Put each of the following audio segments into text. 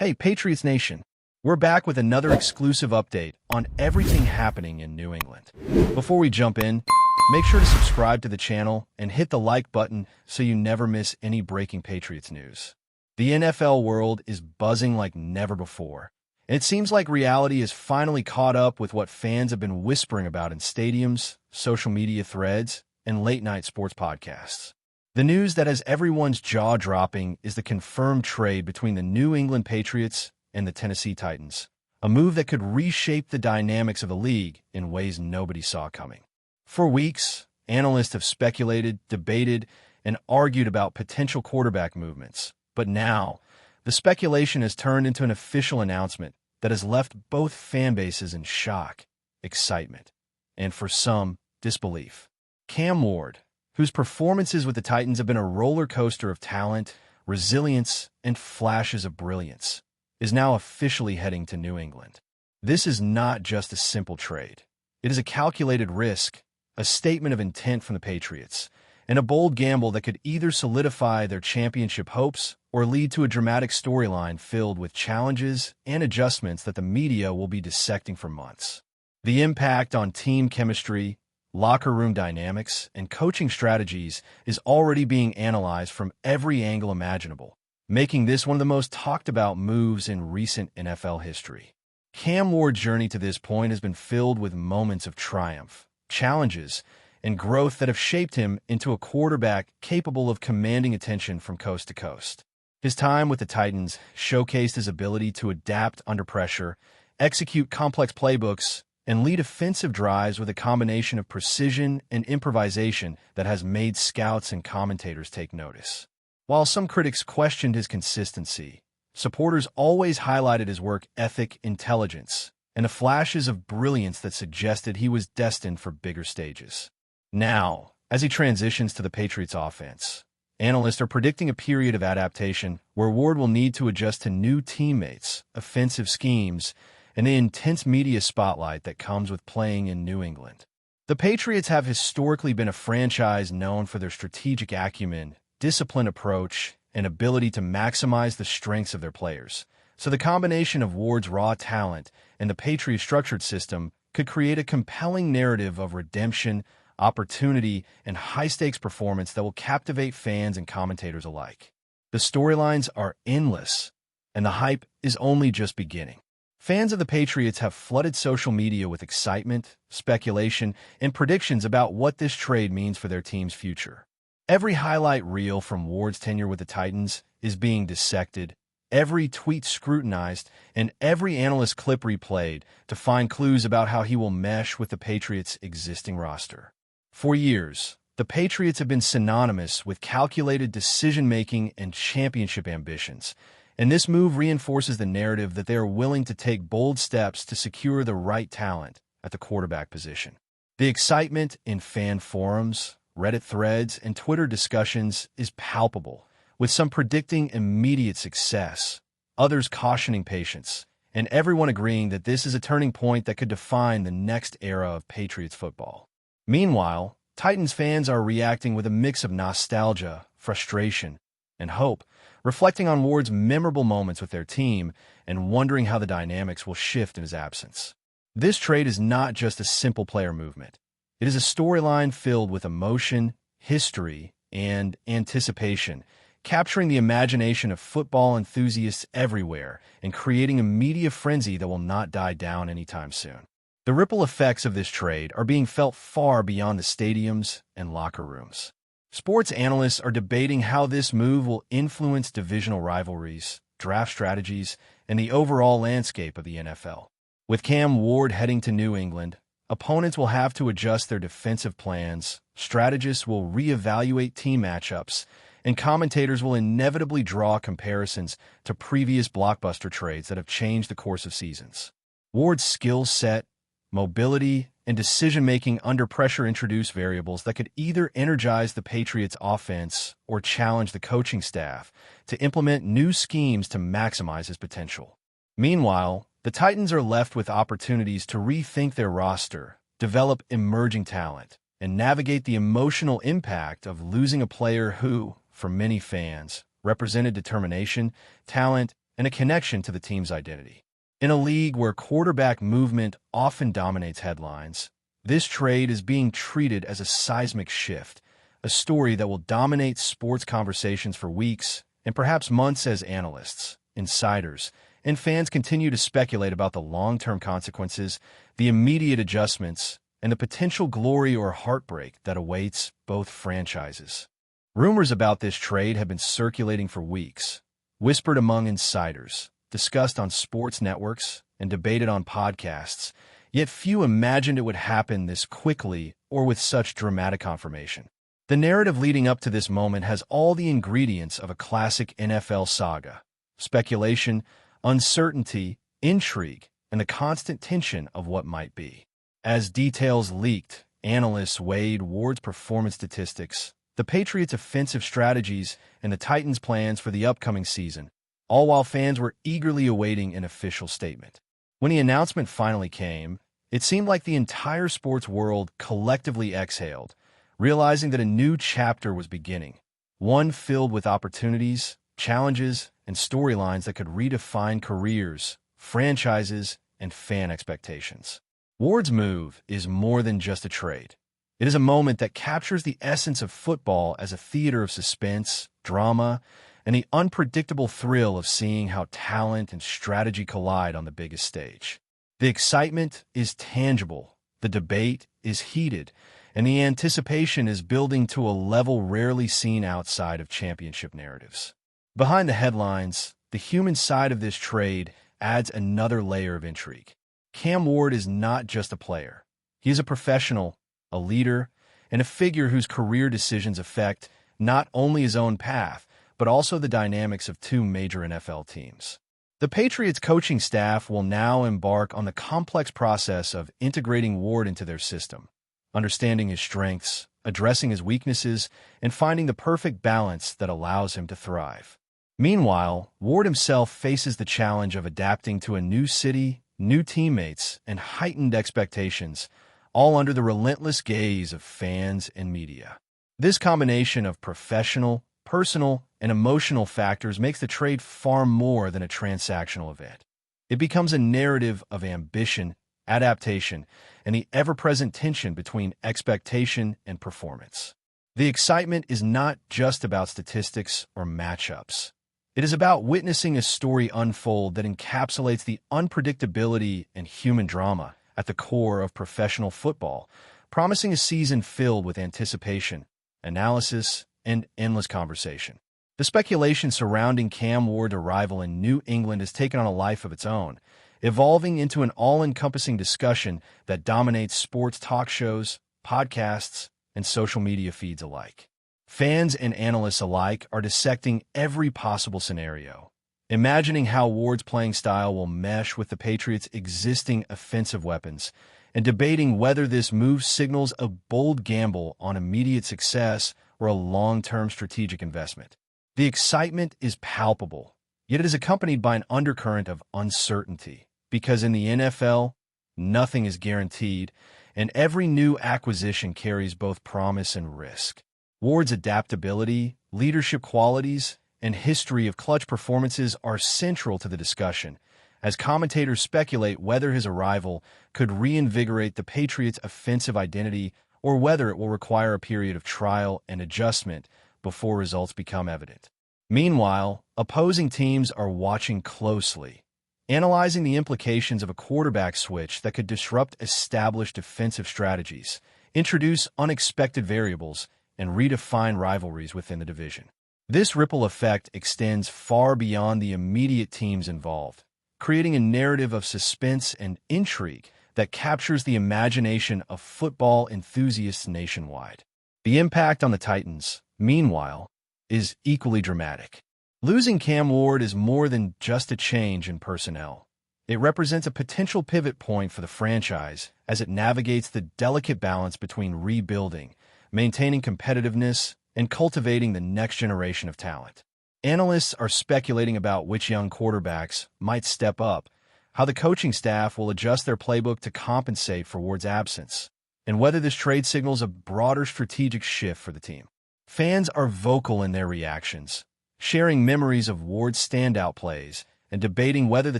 Hey, Patriots Nation! We're back with another exclusive update on everything happening in New England. Before we jump in, make sure to subscribe to the channel and hit the like button so you never miss any breaking Patriots news. The NFL world is buzzing like never before, and it seems like reality is finally caught up with what fans have been whispering about in stadiums, social media threads, and late-night sports podcasts. The news that has everyone's jaw dropping is the confirmed trade between the New England Patriots and the Tennessee Titans, a move that could reshape the dynamics of the league in ways nobody saw coming. For weeks, analysts have speculated, debated, and argued about potential quarterback movements, but now, the speculation has turned into an official announcement that has left both fan bases in shock, excitement, and for some, disbelief. Cam Ward, whose performances with the Titans have been a roller coaster of talent, resilience, and flashes of brilliance, is now officially heading to New England. This is not just a simple trade. It is a calculated risk, a statement of intent from the Patriots, and a bold gamble that could either solidify their championship hopes or lead to a dramatic storyline filled with challenges and adjustments that the media will be dissecting for months. The impact on team chemistry, locker room dynamics, and coaching strategies is already being analyzed from every angle imaginable, making this one of the most talked about moves in recent NFL history. Cam Ward's journey to this point has been filled with moments of triumph, challenges, and growth that have shaped him into a quarterback capable of commanding attention from coast to coast. His time with the Titans showcased his ability to adapt under pressure, execute complex playbooks, and lead offensive drives with a combination of precision and improvisation that has made scouts and commentators take notice. While some critics questioned his consistency, supporters always highlighted his work ethic, intelligence, and the flashes of brilliance that suggested he was destined for bigger stages. Now, as he transitions to the Patriots offense, analysts are predicting a period of adaptation where Ward will need to adjust to new teammates, offensive schemes, and the intense media spotlight that comes with playing in New England. The Patriots have historically been a franchise known for their strategic acumen, disciplined approach, and ability to maximize the strengths of their players. So the combination of Ward's raw talent and the Patriots' structured system could create a compelling narrative of redemption, opportunity, and high-stakes performance that will captivate fans and commentators alike. The storylines are endless, and the hype is only just beginning. Fans of the Patriots have flooded social media with excitement, speculation, and predictions about what this trade means for their team's future. Every highlight reel from Ward's tenure with the Titans is being dissected, every tweet scrutinized, and every analyst clip replayed to find clues about how he will mesh with the Patriots' existing roster. For years, the Patriots have been synonymous with calculated decision-making and championship ambitions, and this move reinforces the narrative that they are willing to take bold steps to secure the right talent at the quarterback position. The excitement in fan forums, Reddit threads, and Twitter discussions is palpable, with some predicting immediate success, others cautioning patience, and everyone agreeing that this is a turning point that could define the next era of Patriots football. Meanwhile, Titans fans are reacting with a mix of nostalgia, frustration, and hope, reflecting on Ward's memorable moments with their team and wondering how the dynamics will shift in his absence. This trade is not just a simple player movement. It is a storyline filled with emotion, history, and anticipation, capturing the imagination of football enthusiasts everywhere and creating a media frenzy that will not die down anytime soon. The ripple effects of this trade are being felt far beyond the stadiums and locker rooms. Sports analysts are debating how this move will influence divisional rivalries, draft strategies, and the overall landscape of the NFL. With Cam Ward heading to New England, opponents will have to adjust their defensive plans, strategists will reevaluate team matchups, and commentators will inevitably draw comparisons to previous blockbuster trades that have changed the course of seasons. Ward's skill set, mobility, and decision-making under pressure introduce variables that could either energize the Patriots' offense or challenge the coaching staff to implement new schemes to maximize his potential. Meanwhile, the Titans are left with opportunities to rethink their roster, develop emerging talent, and navigate the emotional impact of losing a player who, for many fans, represented determination, talent, and a connection to the team's identity. In a league where quarterback movement often dominates headlines, this trade is being treated as a seismic shift, a story that will dominate sports conversations for weeks and perhaps months as analysts, insiders, and fans continue to speculate about the long-term consequences, the immediate adjustments, and the potential glory or heartbreak that awaits both franchises. Rumors about this trade have been circulating for weeks, whispered among insiders, discussed on sports networks, and debated on podcasts, yet few imagined it would happen this quickly or with such dramatic confirmation. The narrative leading up to this moment has all the ingredients of a classic NFL saga: speculation, uncertainty, intrigue, and the constant tension of what might be. As details leaked, analysts weighed Ward's performance statistics, the Patriots' offensive strategies, and the Titans' plans for the upcoming season, all while fans were eagerly awaiting an official statement. When the announcement finally came, it seemed like the entire sports world collectively exhaled, realizing that a new chapter was beginning, one filled with opportunities, challenges, and storylines that could redefine careers, franchises, and fan expectations. Ward's move is more than just a trade. It is a moment that captures the essence of football as a theater of suspense, drama, and the unpredictable thrill of seeing how talent and strategy collide on the biggest stage. The excitement is tangible, the debate is heated, and the anticipation is building to a level rarely seen outside of championship narratives. Behind the headlines, the human side of this trade adds another layer of intrigue. Cam Ward is not just a player. He is a professional, a leader, and a figure whose career decisions affect not only his own path, but also the dynamics of two major NFL teams. The Patriots coaching staff will now embark on the complex process of integrating Ward into their system, understanding his strengths, addressing his weaknesses, and finding the perfect balance that allows him to thrive. Meanwhile, Ward himself faces the challenge of adapting to a new city, new teammates, and heightened expectations, all under the relentless gaze of fans and media. This combination of professional, personal, and emotional factors makes the trade far more than a transactional event. It becomes a narrative of ambition, adaptation, and the ever-present tension between expectation and performance. The excitement is not just about statistics or matchups. It is about witnessing a story unfold that encapsulates the unpredictability and human drama at the core of professional football, promising a season filled with anticipation, analysis, and endless conversation. The speculation surrounding Cam Ward's arrival in New England has taken on a life of its own, evolving into an all-encompassing discussion that dominates sports talk shows, podcasts, and social media feeds alike. Fans and analysts alike are dissecting every possible scenario, imagining how Ward's playing style will mesh with the Patriots' existing offensive weapons, and debating whether this move signals a bold gamble on immediate success or a long-term strategic investment. The excitement is palpable, yet it is accompanied by an undercurrent of uncertainty, because in the NFL, nothing is guaranteed, and every new acquisition carries both promise and risk. Ward's adaptability, leadership qualities, and history of clutch performances are central to the discussion, as commentators speculate whether his arrival could reinvigorate the Patriots' offensive identity or whether it will require a period of trial and adjustment before results become evident. Meanwhile, opposing teams are watching closely, analyzing the implications of a quarterback switch that could disrupt established defensive strategies, introduce unexpected variables, and redefine rivalries within the division. This ripple effect extends far beyond the immediate teams involved, creating a narrative of suspense and intrigue that captures the imagination of football enthusiasts nationwide. The impact on the Titans, meanwhile, is equally dramatic. Losing Cam Ward is more than just a change in personnel. It represents a potential pivot point for the franchise as it navigates the delicate balance between rebuilding, maintaining competitiveness, and cultivating the next generation of talent. Analysts are speculating about which young quarterbacks might step up, how the coaching staff will adjust their playbook to compensate for Ward's absence, and whether this trade signals a broader strategic shift for the team. Fans are vocal in their reactions, sharing memories of Ward's standout plays and debating whether the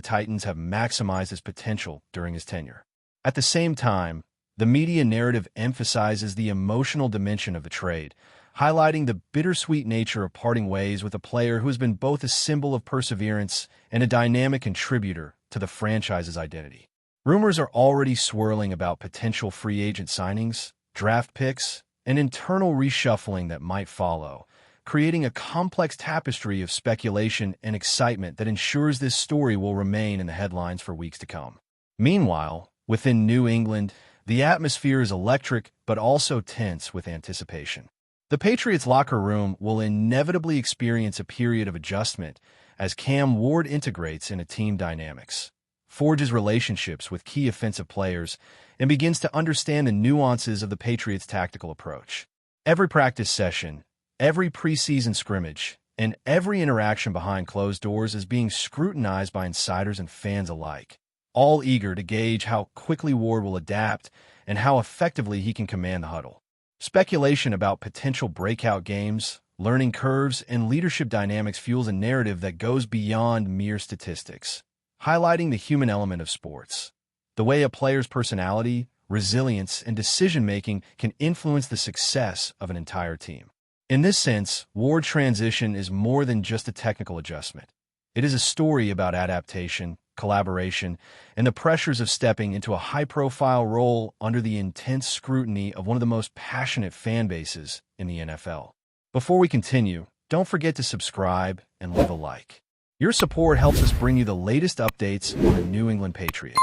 Titans have maximized his potential during his tenure. At the same time, the media narrative emphasizes the emotional dimension of the trade, highlighting the bittersweet nature of parting ways with a player who has been both a symbol of perseverance and a dynamic contributor to the franchise's identity. Rumors are already swirling about potential free agent signings, draft picks, and internal reshuffling that might follow, creating a complex tapestry of speculation and excitement that ensures this story will remain in the headlines for weeks to come. Meanwhile, within New England, the atmosphere is electric but also tense with anticipation. The Patriots locker room will inevitably experience a period of adjustment as Cam Ward integrates into team dynamics, forges relationships with key offensive players, and begins to understand the nuances of the Patriots' tactical approach. Every practice session, every preseason scrimmage, and every interaction behind closed doors is being scrutinized by insiders and fans alike, all eager to gauge how quickly Ward will adapt and how effectively he can command the huddle. Speculation about potential breakout games, learning curves, and leadership dynamics fuels a narrative that goes beyond mere statistics, highlighting the human element of sports, the way a player's personality, resilience, and decision-making can influence the success of an entire team. In this sense, Ward's transition is more than just a technical adjustment. It is a story about adaptation, collaboration, and the pressures of stepping into a high-profile role under the intense scrutiny of one of the most passionate fan bases in the NFL. Before we continue, don't forget to subscribe and leave a like. Your support helps us bring you the latest updates on the New England Patriots.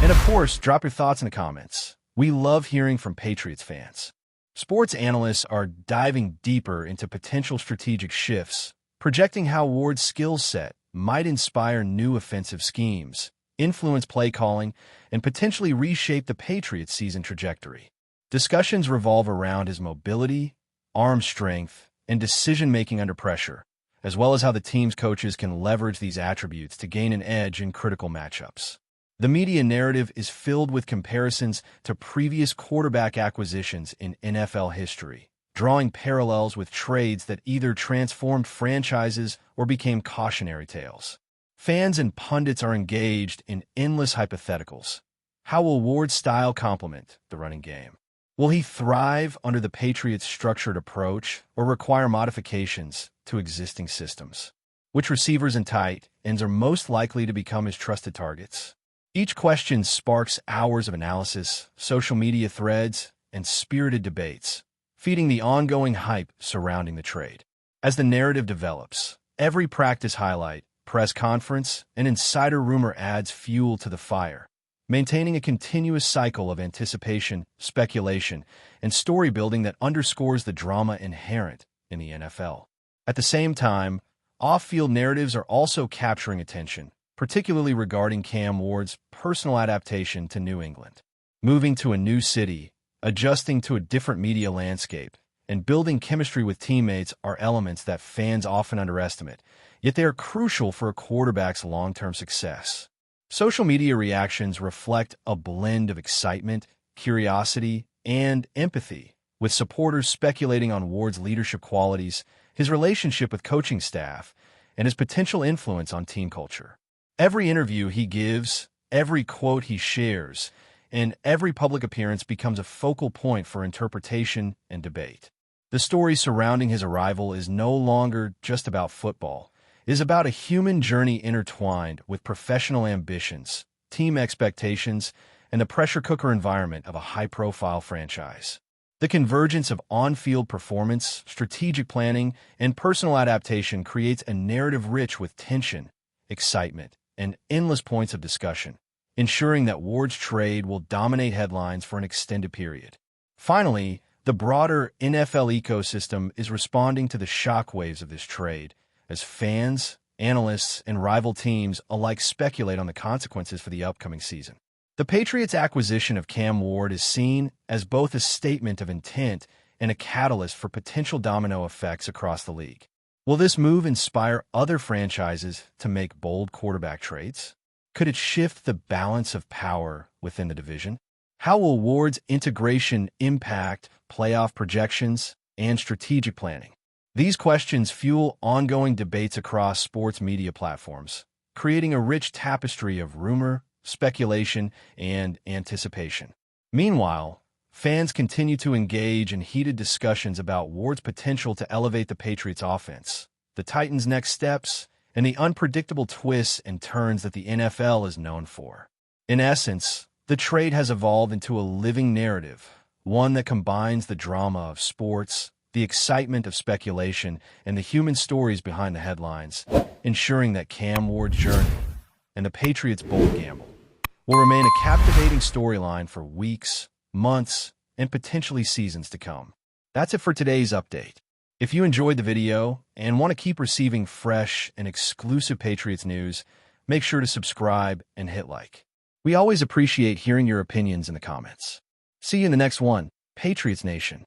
And of course, drop your thoughts in the comments. We love hearing from Patriots fans. Sports analysts are diving deeper into potential strategic shifts, projecting how Ward's skill set might inspire new offensive schemes, influence play calling, and potentially reshape the Patriots' season trajectory. Discussions revolve around his mobility, arm strength, and decision-making under pressure, as well as how the team's coaches can leverage these attributes to gain an edge in critical matchups. The media narrative is filled with comparisons to previous quarterback acquisitions in NFL history, drawing parallels with trades that either transformed franchises or became cautionary tales. Fans and pundits are engaged in endless hypotheticals. How will Ward's style complement the running game? Will he thrive under the Patriots' structured approach or require modifications to existing systems? Which receivers and tight ends are most likely to become his trusted targets? Each question sparks hours of analysis, social media threads, and spirited debates, feeding the ongoing hype surrounding the trade. As the narrative develops, every practice highlight, press conference, and insider rumor adds fuel to the fire, maintaining a continuous cycle of anticipation, speculation, and story building that underscores the drama inherent in the NFL. At the same time, off-field narratives are also capturing attention, particularly regarding Cam Ward's personal adaptation to New England. Moving to a new city, adjusting to a different media landscape, and building chemistry with teammates are elements that fans often underestimate, yet they are crucial for a quarterback's long-term success. Social media reactions reflect a blend of excitement, curiosity, and empathy, with supporters speculating on Ward's leadership qualities, his relationship with coaching staff, and his potential influence on team culture. Every interview he gives, every quote he shares, and every public appearance becomes a focal point for interpretation and debate. The story surrounding his arrival is no longer just about football. It is about a human journey intertwined with professional ambitions, team expectations, and the pressure cooker environment of a high-profile franchise. The convergence of on-field performance, strategic planning, and personal adaptation creates a narrative rich with tension, excitement, and endless points of discussion, ensuring that Ward's trade will dominate headlines for an extended period. Finally, the broader NFL ecosystem is responding to the shockwaves of this trade, as fans, analysts, and rival teams alike speculate on the consequences for the upcoming season. The Patriots' acquisition of Cam Ward is seen as both a statement of intent and a catalyst for potential domino effects across the league. Will this move inspire other franchises to make bold quarterback trades? Could it shift the balance of power within the division? How will Ward's integration impact playoff projections and strategic planning? These questions fuel ongoing debates across sports media platforms, creating a rich tapestry of rumor, speculation, and anticipation. Meanwhile, fans continue to engage in heated discussions about Ward's potential to elevate the Patriots' offense, the Titans' next steps, and the unpredictable twists and turns that the NFL is known for. In essence, the trade has evolved into a living narrative, one that combines the drama of sports, the excitement of speculation, and the human stories behind the headlines, ensuring that Cam Ward's journey and the Patriots' bold gamble will remain a captivating storyline for weeks, months, and potentially seasons to come. That's it for today's update. If you enjoyed the video and want to keep receiving fresh and exclusive Patriots news, make sure to subscribe and hit like. We always appreciate hearing your opinions in the comments. See you in the next one, Patriots Nation.